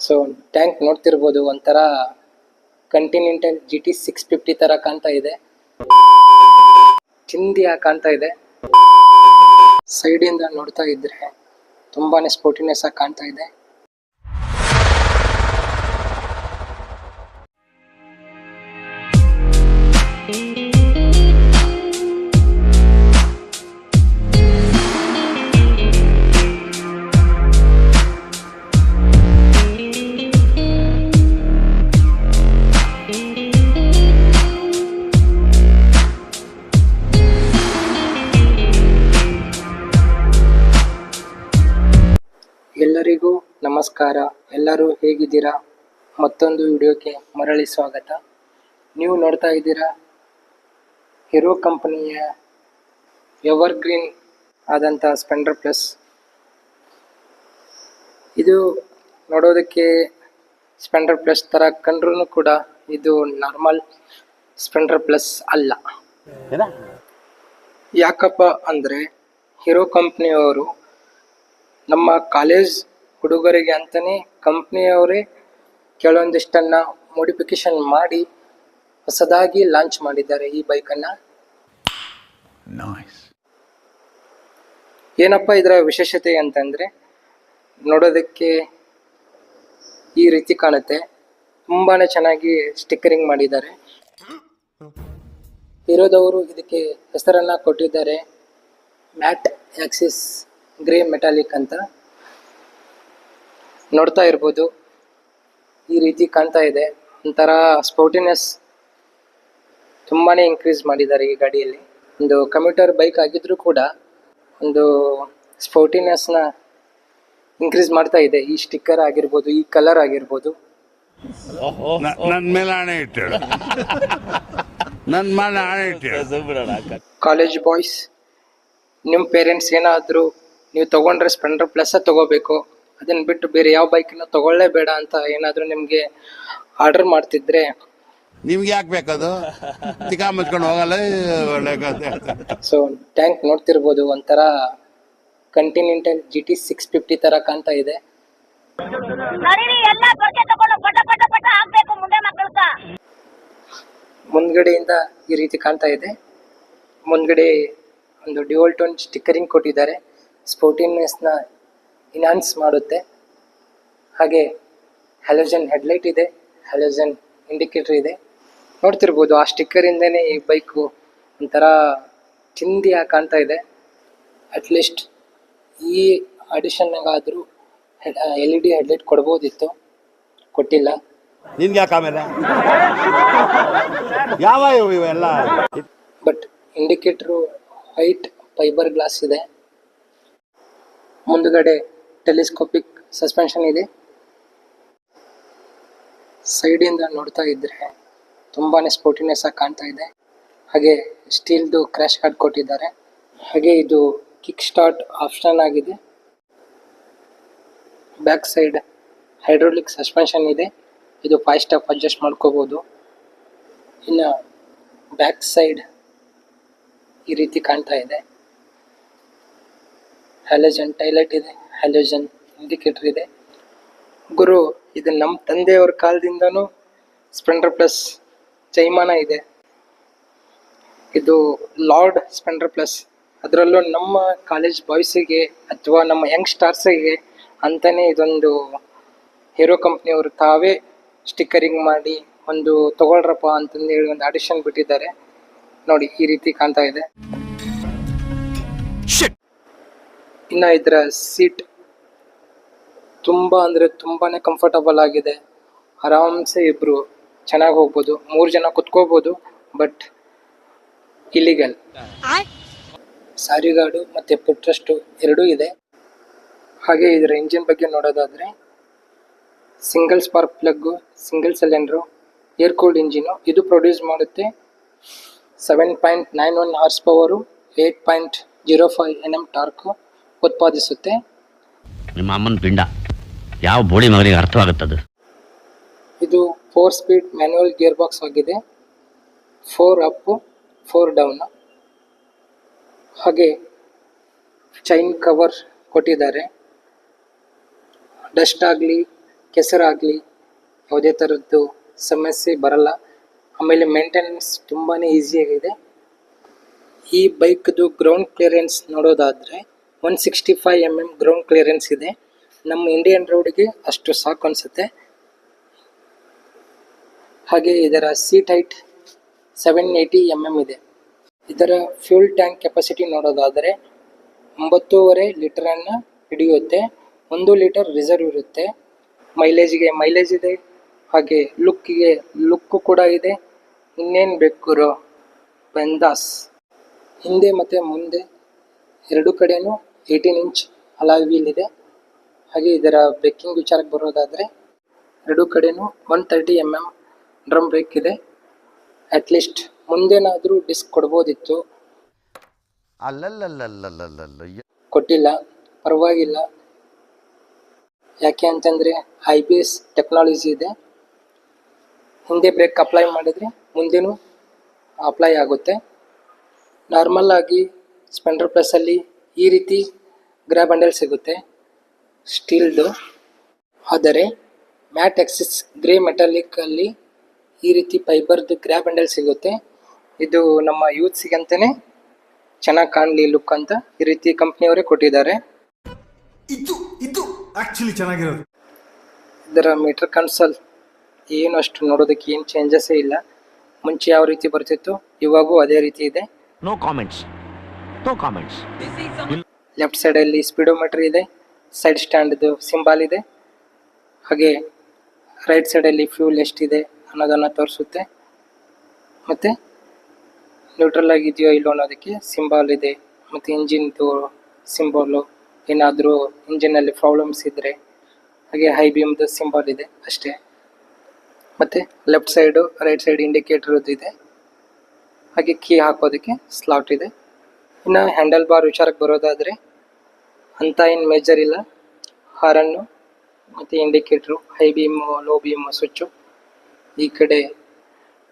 So tank ನೋಡ್ತಿರ್ಬೋದು, ಒಂಥರ ಕಂಟಿನೆಂಟಲ್ GT 650 ತರ ಕಾಣ್ತಾ ಇದೆ, ಚಿಂದಿಯಾಗಿ ಕಾಣ್ತಾ ಇದೆ. ಸೈಡಿಂದ ನೋಡ್ತಾ ಇದ್ರೆ ತುಂಬಾನೇ ಸ್ಪೋರ್ಟಿನೆಸ್ ಆಗಿ ಕಾಣ್ತಾ ಇದೆ. ಎಲ್ಲರಿಗೂ ನಮಸ್ಕಾರ. ಎಲ್ಲರೂ ಹೇಗಿದ್ದೀರಾ? ಮತ್ತೊಂದು ವಿಡಿಯೋಕ್ಕೆ ಮರಳಿ ಸ್ವಾಗತ. ನೀವು ನೋಡ್ತಾ ಇದ್ದೀರಾ ಹೀರೋ ಕಂಪನಿಯ ಎವರ್ಗ್ರೀನ್ ಆದಂಥ ಸ್ಪೆಂಡರ್ ಪ್ಲಸ್. ಇದು ನೋಡೋದಕ್ಕೆ ಸ್ಪೆಂಡರ್ ಪ್ಲಸ್ ಥರ ಕಂಡ್ರೂ ಕೂಡ ಇದು ನಾರ್ಮಲ್ ಸ್ಪೆಂಡರ್ ಪ್ಲಸ್ ಅಲ್ಲ. ಯಾಕಪ್ಪ ಅಂದರೆ ಹೀರೋ ಕಂಪ್ನಿಯವರು ನಮ್ಮ ಕಾಲೇಜ್ ಹುಡುಗರಿಗೆ ಅಂತಲೇ ಕಂಪ್ನಿಯವರೇ ಕೆಲವೊಂದಿಷ್ಟನ್ನು ಮಾಡಿಫಿಕೇಶನ್ ಮಾಡಿ ಹೊಸದಾಗಿ ಲಾಂಚ್ ಮಾಡಿದ್ದಾರೆ ಈ ಬೈಕನ್ನು. ಏನಪ್ಪ ಇದರ ವಿಶೇಷತೆ ಅಂತಂದರೆ, ನೋಡೋದಕ್ಕೆ ಈ ರೀತಿ ಕಾಣುತ್ತೆ. ತುಂಬಾ ಚೆನ್ನಾಗಿ ಸ್ಟಿಕ್ಕರಿಂಗ್ ಮಾಡಿದ್ದಾರೆ. ಹೀರೋದವರು ಇದಕ್ಕೆ ಹೆಸರನ್ನು ಕೊಟ್ಟಿದ್ದಾರೆ ಮ್ಯಾಟ್ ಆಕ್ಸಿಸ್ ಗ್ರೇ ಮೆಟಾಲಿಕ್ ಅಂತ. ನೋಡ್ತಾ ಇರ್ಬೋದು, ಈ ರೀತಿ ಕಾಣ್ತಾ ಇದೆ. ಒಂಥರ ಸ್ಪೋರ್ಟಿನೆಸ್ ತುಂಬಾ ಇನ್ಕ್ರೀಸ್ ಮಾಡಿದ್ದಾರೆ ಈ ಗಾಡಿಯಲ್ಲಿ. ಒಂದು ಕಮ್ಯೂಟರ್ ಬೈಕ್ ಆಗಿದ್ರೂ ಕೂಡ ಒಂದು ಸ್ಪೋರ್ಟಿನೆಸ್ನ ಇನ್ಕ್ರೀಸ್ ಮಾಡ್ತಾ ಇದೆ. ಈ ಸ್ಟಿಕ್ಕರ್ ಆಗಿರ್ಬೋದು, ಈ ಕಲರ್ ಆಗಿರ್ಬೋದು. ಕಾಲೇಜ್ ಬಾಯ್ಸ್, ನಿಮ್ಮ ಪೇರೆಂಟ್ಸ್ ಏನಾದರೂ ನೀವು ತೊಗೊಂಡ್ರೆ ಸ್ಪೆಂಡರ್ ಪ್ಲಸ್ ತೊಗೋಬೇಕು, ಅದನ್ನು ಬಿಟ್ಟು ಬೇರೆ ಯಾವ ಬೈಕನ್ನು ತೊಗೊಳ್ಳೇಬೇಡ ಅಂತ ಏನಾದರೂ ನಿಮಗೆ ಆರ್ಡರ್ ಮಾಡ್ತಿದ್ರೆ ನಿಮ್ಗೆ ಯಾಕೆ ಬೇಕದು? ತಿಕಾ ಮುಚ್ಕೊಂಡು ಹೋಗಲ್ಲ. ಸೊ ಟ್ಯಾಂಕ್ ನೋಡ್ತಿರ್ಬೋದು, ಒಂಥರ ಕಂಟಿನೆಂಟಲ್ GT 650 ತರ ಕಾಣ್ತಾ ಇದೆ. ಮುಂದ್ಗಡೆಯಿಂದ ಈ ರೀತಿ ಕಾಣ್ತಾ ಇದೆ. ಮುಂದ್ಗಡೆ ಒಂದು ಡ್ಯುಯಲ್ ಟೋನ್ ಸ್ಟಿಕ್ಕರಿಂಗ್ ಕೊಟ್ಟಿದ್ದಾರೆ, ಸ್ಪೋರ್ಟಿನೆಸ್ನ ಇನ್ಹಾನ್ಸ್ ಮಾಡುತ್ತೆ. ಹಾಗೆ ಹ್ಯಾಲೋಜನ್ ಹೆಡ್ಲೈಟ್ ಇದೆ, ಹ್ಯಾಲೋಜನ್ ಇಂಡಿಕೇಟರ್ ಇದೆ. ನೋಡ್ತಿರ್ಬೋದು, ಆ ಸ್ಟಿಕ್ಕರಿಂದನೇ ಈ ಬೈಕು ಒಂಥರ ಚಿಂದಿಯಾಗಿ ಕಾಣ್ತಾ ಇದೆ. ಅಟ್ಲೀಸ್ಟ್ ಈ ಅಡಿಷನ್ನಾಗಾದರೂ LED ಹೆಡ್ಲೈಟ್ ಕೊಡ್ಬೋದಿತ್ತು, ಕೊಟ್ಟಿಲ್ಲ. ನಿನ್ಗೆ ಯಾಕೆ ಆಮೇಲೆ ಯಾವ ಇವೆಲ್ಲ? But indicator white fibre glass ಇದೆ. ಮುಂದುಗಡೆ ಟೆಲಿಸ್ಕೋಪಿಕ್ ಸಸ್ಪೆನ್ಷನ್ ಇದೆ. ಸೈಡಿಂದ ನೋಡ್ತಾ ಇದ್ರೆ ತುಂಬಾ ಸ್ಪೋರ್ಟಿನೆಸ್ ಆಗಿ ಕಾಣ್ತಾ ಇದೆ. ಹಾಗೆ ಸ್ಟೀಲ್ದು ಕ್ರ್ಯಾಶ್ ಗಾರ್ಡ್ ಕೊಟ್ಟಿದ್ದಾರೆ. ಹಾಗೆ ಇದು ಕಿಕ್ ಸ್ಟಾರ್ಟ್ ಆಪ್ಷನ್ ಆಗಿದೆ. ಬ್ಯಾಕ್ ಸೈಡ್ ಹೈಡ್ರೋಲಿಕ್ ಸಸ್ಪೆನ್ಷನ್ ಇದೆ. ಇದು 5 ಸ್ಟೆಪ್ ಅಡ್ಜಸ್ಟ್ ಮಾಡ್ಕೋಬೋದು. ಇನ್ನು ಬ್ಯಾಕ್ ಸೈಡ್ ಈ ರೀತಿ ಕಾಣ್ತಾ ಇದೆ. ಹ್ಯಾಲೋಜನ್ ಟೈಲೈಟ್ ಇದೆ, ಹ್ಯಾಲೋಜನ್ ಇಂಡಿಕೇಟರ್ ಇದೆ. ಗುರು, ಇದು ನಮ್ಮ ತಂದೆಯವ್ರ ಕಾಲದಿಂದನೂ ಸ್ಪೆಂಡರ್ ಪ್ಲಸ್ ಜೈಮಾನ ಇದೆ. ಇದು ಲಾರ್ಡ್ ಸ್ಪೆಂಡರ್ ಪ್ಲಸ್. ಅದರಲ್ಲೂ ನಮ್ಮ ಕಾಲೇಜ್ ಬಾಯ್ಸಿಗೆ ಅಥವಾ ನಮ್ಮ ಯಂಗ್ ಸ್ಟಾರ್ಸಿಗೆ ಅಂತಲೇ ಇದೊಂದು ಹೀರೋ ಕಂಪ್ನಿಯವರು ತಾವೇ ಸ್ಟಿಕ್ಕರಿಂಗ್ ಮಾಡಿ ಒಂದು ತಗೊಳ್ರಪ್ಪ ಅಂತಂದು ಹೇಳಿ ಒಂದು ಆಡಿಷನ್ ಬಿಟ್ಟಿದ್ದಾರೆ. ನೋಡಿ, ಈ ರೀತಿ ಕಾಣ್ತಾ ಇದೆ. ಇನ್ನು ಇದರ ಸೀಟ್ ತುಂಬ ಅಂದರೆ ತುಂಬಾ ಕಂಫರ್ಟಬಲ್ ಆಗಿದೆ. ಆರಾಮ್ಸೆ ಇಬ್ಬರು ಚೆನ್ನಾಗಿ ಹೋಗ್ಬೋದು, 3 ಜನ ಕುತ್ಕೋಬೋದು. ಬಟ್ ಇಲ್ಲಿಗಲ್ ಸಾರಿಗಾಡು ಮತ್ತು ಪುಟ್ರಷ್ಟು ಎರಡೂ ಇದೆ. ಹಾಗೆ ಇದರ ಇಂಜಿನ್ ಬಗ್ಗೆ ನೋಡೋದಾದರೆ single spark plug, single cylinder, air cooled engine. ಇದು ಪ್ರೊಡ್ಯೂಸ್ ಮಾಡುತ್ತೆ 7.91 ಹಾರ್ಸ್ ಪವರು, 8.05 Nm ಟಾರ್ಕು ಉತ್ಪಾದಿಸುತ್ತೆ. ನಿಮ್ಮ ಅಮ್ಮನ ಪಿಂಡ ಯಾವ ಬೋಳಿ ಮಗನಿಗೆ ಅರ್ಥವಾಗುತ್ತದೆ. ಇದು 4 ಸ್ಪೀಡ್ ಮ್ಯಾನ್ಯುವಲ್ ಗೇರ್ ಬಾಕ್ಸ್ ಆಗಿದೆ. 4 ಅಪ್ 4 ಡೌನ್. ಹಾಗೆ ಚೈನ್ ಕವರ್ ಕೊಟ್ಟಿದ್ದಾರೆ. ಡಸ್ಟ್ ಆಗಲಿ ಕೆಸರಾಗಲಿ ಯಾವುದೇ ಥರದ್ದು ಸಮಸ್ಯೆ ಬರಲ್ಲ. ಆಮೇಲೆ ಮೇಂಟೆನೆನ್ಸ್ ತುಂಬಾ ಈಸಿಯಾಗಿದೆ. ಈ ಬೈಕ್ದು ಗ್ರೌಂಡ್ ಕ್ಲಿಯರೆನ್ಸ್ ನೋಡೋದಾದರೆ 165 mm ಗ್ರೌಂಡ್ ಕ್ಲಿಯರೆನ್ಸ್ ಇದೆ. ನಮ್ಮ ಇಂಡಿಯನ್ ರೋಡ್ಗೆ ಅಷ್ಟು ಸಾಕು ಅನಿಸುತ್ತೆ. ಹಾಗೆ ಇದರ ಸೀಟ್ ಹೈಟ್ 780 mm ಇದೆ. ಇದರ ಫ್ಯೂಲ್ ಟ್ಯಾಂಕ್ ಕೆಪಾಸಿಟಿ ನೋಡೋದಾದರೆ 9.5 ಲೀಟರನ್ನು ಹಿಡಿಯುತ್ತೆ. 1 ಲೀಟರ್ ರಿಸರ್ವ್ ಇರುತ್ತೆ. ಮೈಲೇಜ್ ಇದೆ. ಹಾಗೆ ಲುಕ್ಕು ಕೂಡ ಇದೆ. ಇನ್ನೇನು ಬೇಕು ಗುರು, ಬೆಂದಾಸ್. ಹಿಂದೆ ಮತ್ತು ಮುಂದೆ ಎರಡು ಕಡೆಯೂ 18 ಇಂಚ್ ಅಲಾಯ್ ವೀಲ್ ಇದೆ. ಹಾಗೆ ಇದರ ಬ್ರೇಕಿಂಗ್ ವಿಚಾರಕ್ಕೆ ಬರೋದಾದರೆ ಎರಡು ಕಡೆಯೂ 130 mm ಡ್ರಮ್ ಬ್ರೇಕ್ ಇದೆ. ಅಟ್ಲೀಸ್ಟ್ ಮುಂದೇನಾದರೂ ಡಿಸ್ಕ್ ಕೊಡ್ಬೋದಿತ್ತು, ಕೊಟ್ಟಿಲ್ಲ. ಪರವಾಗಿಲ್ಲ, ಯಾಕೆ ಅಂತಂದರೆ ABS ಟೆಕ್ನಾಲಜಿ ಇದೆ. ಹಿಂದೆ ಬ್ರೇಕ್ ಅಪ್ಲೈ ಮಾಡಿದರೆ ಮುಂದೆನೂ ಅಪ್ಲೈ ಆಗುತ್ತೆ. ನಾರ್ಮಲ್ ಆಗಿ ಸ್ಪೆಂಡರ್ ಪ್ಲಸ್ಸಲ್ಲಿ ಈ ರೀತಿ ಗ್ರ್ಯಾಬ್ ಹ್ಯಾಂಡಲ್ ಸಿಗುತ್ತೆ ಸ್ಟೀಲ್ದು. ಆದರೆ ಮ್ಯಾಟ್ ಎಕ್ಸಿಸ್ ಗ್ರೇ ಮೆಟಾಲಿಕ್ಕಲ್ಲಿ ಈ ರೀತಿ ಫೈಬರ್ದು ಗ್ರ್ಯಾಬ್ ಹ್ಯಾಂಡಲ್ ಸಿಗುತ್ತೆ. ಇದು ನಮ್ಮ ಯೂತ್ಸಿಗಂತಲೇ ಚೆನ್ನಾಗಿ ಕಾಣಲಿ ಲುಕ್ ಅಂತ ಈ ರೀತಿ ಕಂಪ್ನಿಯವರೇ ಕೊಟ್ಟಿದ್ದಾರೆ. ಇದು ಆಕ್ಚುಲಿ ಚೆನ್ನಾಗಿರೋದು. ಇದರ ಮೀಟರ್ ಕನ್ಸೋಲ್ ಏನು ಅಷ್ಟು ನೋಡೋದಕ್ಕೆ ಏನು ಚೇಂಜಸ್ಸೇ ಇಲ್ಲ. ಮುಂಚೆ ಯಾವ ರೀತಿ ಬರ್ತಿತ್ತು ಇವಾಗೂ ಅದೇ ರೀತಿ ಇದೆ. No comments. ಲೆಫ್ಟ್ ಸೈಡಲ್ಲಿ ಸ್ಪೀಡೋಮೀಟರ್ ಇದೆ. ಸೈಡ್ ಸ್ಟ್ಯಾಂಡ್ದು ಸಿಂಬಲ್ ಇದೆ. ಹಾಗೆ ರೈಟ್ ಸೈಡಲ್ಲಿ ಫ್ಯೂಲ್ ಎಷ್ಟಿದೆ ಅನ್ನೋದನ್ನು ತೋರಿಸುತ್ತೆ. ಮತ್ತು ನ್ಯೂಟ್ರಲ್ ಆಗಿದೆಯೋ ಇಲ್ಲೋ ಅನ್ನೋದಕ್ಕೆ ಸಿಂಬಲ್ ಇದೆ. ಮತ್ತು ಇಂಜಿನ್ದು ಸಿಂಬಲು, ಏನಾದರೂ ಇಂಜಿನಲ್ಲಿ ಪ್ರಾಬ್ಲಮ್ಸ್ ಇದ್ದರೆ ಹಾಗೆ ಹೈ ಬೀಮ್ದು ಸಿಂಬಲ್ ಇದೆ ಅಷ್ಟೇ. ಮತ್ತು left side right side indicator ಇದೆ. ಹಾಗೆ ಕೀ ಹಾಕೋದಕ್ಕೆ ಸ್ಲಾಟ್ ಇದೆ. ಇನ್ನು ಹ್ಯಾಂಡಲ್ ಬಾರ್ ವಿಚಾರಕ್ಕೆ ಬರೋದಾದರೆ ಅಂಥ ಏನು ಮೇಜರ್ ಇಲ್ಲ. ಹಾರನ್ನು ಮತ್ತು indicator, high beam, low beam switch. ಈ ಕಡೆ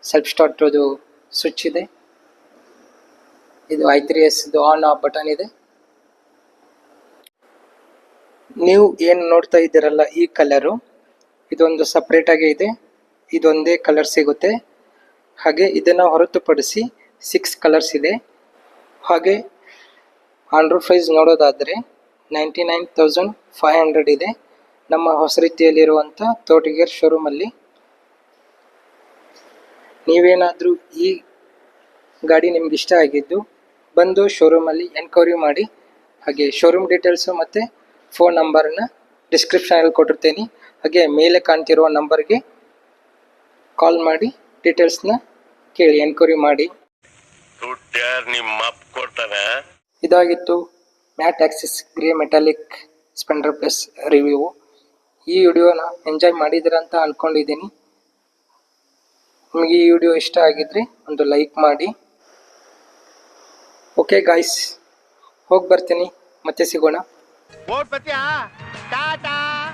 ಸೆಲ್ಫ್ ಸ್ಟಾರ್ಟೋದು ಸ್ವಿಚ್ ಇದೆ. ಇದು i3sದು ಆನ್ ಆಫ್ ಬಟನ್ ಇದೆ. ನೀವು ಏನು ನೋಡ್ತಾ ಇದ್ದೀರಲ್ಲ ಈ ಕಲರು, ಇದೊಂದು ಸಪ್ರೇಟಾಗೇ ಇದೆ. ಇದೊಂದೇ ಕಲರ್ ಸಿಗುತ್ತೆ. ಹಾಗೆ ಇದನ್ನು ಹೊರತುಪಡಿಸಿ 6 ಕಲರ್ಸ್ ಇದೆ. ಹಾಗೆ ಆನ್ ರೋಡ್ ಪ್ರೈಸ್ ನೋಡೋದಾದರೆ 99,500 ಇದೆ ನಮ್ಮ ಹೊಸರೀತಿಯಲ್ಲಿರುವಂಥ ತೋಟಗೇರ್ ಶೋರೂಮಲ್ಲಿ. ನೀವೇನಾದರೂ ಈ ಗಾಡಿ ನಿಮ್ಗೆ ಇಷ್ಟ ಆಗಿದ್ದು ಬಂದು ಶೋರೂಮಲ್ಲಿ ಎನ್ಕ್ವೈರಿ ಮಾಡಿ. ಹಾಗೆ ಶೋರೂಮ್ ಡೀಟೇಲ್ಸು ಮತ್ತು ಫೋನ್ ನಂಬರನ್ನ ಡಿಸ್ಕ್ರಿಪ್ಷನಲ್ಲಿ ಕೊಟ್ಟಿರ್ತೀನಿ. ಹಾಗೆ ಮೇಲೆ ಕಾಣ್ತಿರುವ ನಂಬರ್ಗೆ ಕಾಲ್ ಮಾಡಿ ಡೀಟೇಲ್ಸ್ನ ಕೇಳಿ, ಎನ್ಕ್ವೈರಿ ಮಾಡಿ. ಇದಾಗಿತ್ತು matte axis grey metallic Splendor plus review. ಈ ವಿಡಿಯೋನ ಎಂಜಾಯ್ ಮಾಡಿದ್ದೀರ ಅಂತ ಅಂದ್ಕೊಂಡಿದ್ದೀನಿ. ನಿಮಗೆ ಈ ವಿಡಿಯೋ ಇಷ್ಟ ಆಗಿದ್ದರೆ ಒಂದು ಲೈಕ್ ಮಾಡಿ. ಓಕೆ ಗಾಯ್ಸ್, ಹೋಗಿ ಬರ್ತೀನಿ, ಮತ್ತೆ ಸಿಗೋಣ. ಟಾಟಾ.